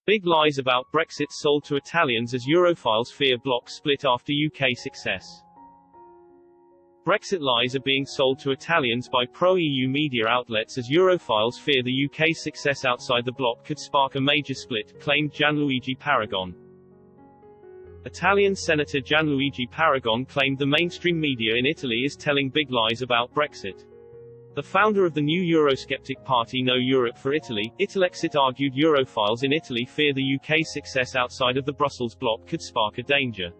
Big lies about Brexit sold to Italians as Europhiles fear bloc split after UK success. Brexit lies are being sold to Italians by pro-EU media outlets as Europhiles fear the UK's success outside the bloc could spark a major split, claimed Gianluigi Paragon. Italian Senator Gianluigi Paragon claimed the mainstream media in Italy is telling big lies about Brexit. The founder of the new Eurosceptic party No Europe for Italy, Italexit, argued Europhiles in Italy fear the UK's success outside of the Brussels bloc could spark a danger.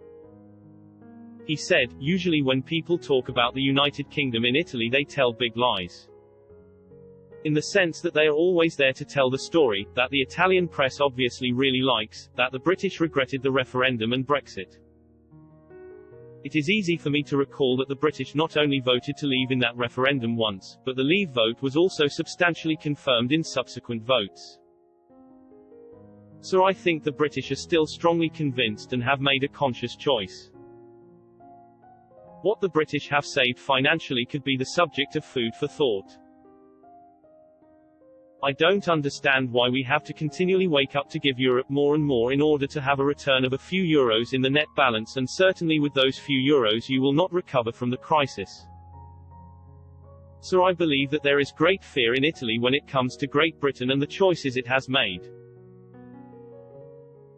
He said, usually when people talk about the United Kingdom in Italy they tell big lies. In the sense that they are always there to tell the story, that the Italian press obviously really likes, that the British regretted the referendum and Brexit. It is easy for me to recall that the British not only voted to leave in that referendum once, but the leave vote was also substantially confirmed in subsequent votes. So I think the British are still strongly convinced and have made a conscious choice. What the British have saved financially could be the subject of food for thought. I don't understand why we have to continually wake up to give Europe more and more in order to have a return of a few euros in the net balance, and certainly with those few euros you will not recover from the crisis. So I believe that there is great fear in Italy when it comes to Great Britain and the choices it has made.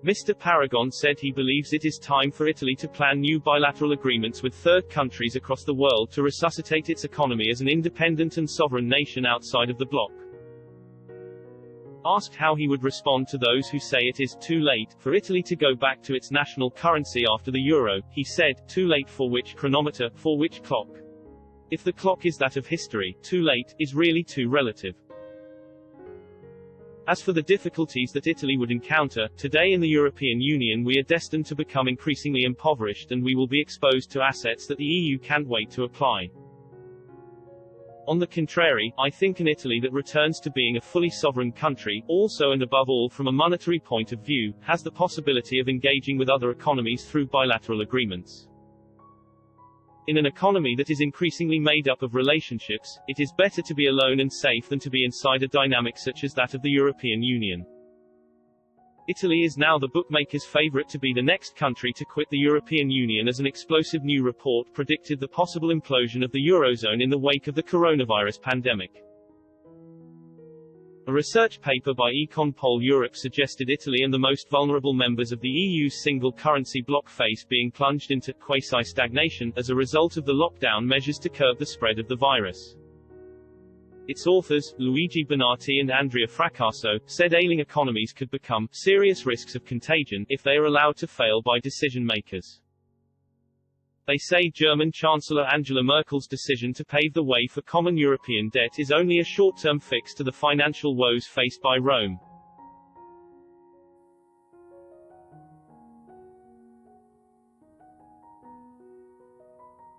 Mr. Paragon said he believes it is time for Italy to plan new bilateral agreements with third countries across the world to resuscitate its economy as an independent and sovereign nation outside of the bloc. Asked how he would respond to those who say it is too late for Italy to go back to its national currency after the euro, he said, too late for which chronometer, for which clock? If the clock is that of history, too late is really too relative. As for the difficulties that Italy would encounter, today in the European Union we are destined to become increasingly impoverished and we will be exposed to assets that the EU can't wait to apply. On the contrary, I think an Italy that returns to being a fully sovereign country, also and above all from a monetary point of view, has the possibility of engaging with other economies through bilateral agreements. In an economy that is increasingly made up of relationships, it is better to be alone and safe than to be inside a dynamic such as that of the European Union. Italy is now the bookmakers' favorite to be the next country to quit the European Union as an explosive new report predicted the possible implosion of the Eurozone in the wake of the coronavirus pandemic. A research paper by Econpol Europe suggested Italy and the most vulnerable members of the EU's single currency bloc face being plunged into quasi-stagnation as a result of the lockdown measures to curb the spread of the virus. Its authors, Luigi Bonatti and Andrea Fracasso, said ailing economies could become serious risks of contagion if they are allowed to fail by decision-makers. They say German Chancellor Angela Merkel's decision to pave the way for common European debt is only a short-term fix to the financial woes faced by Rome.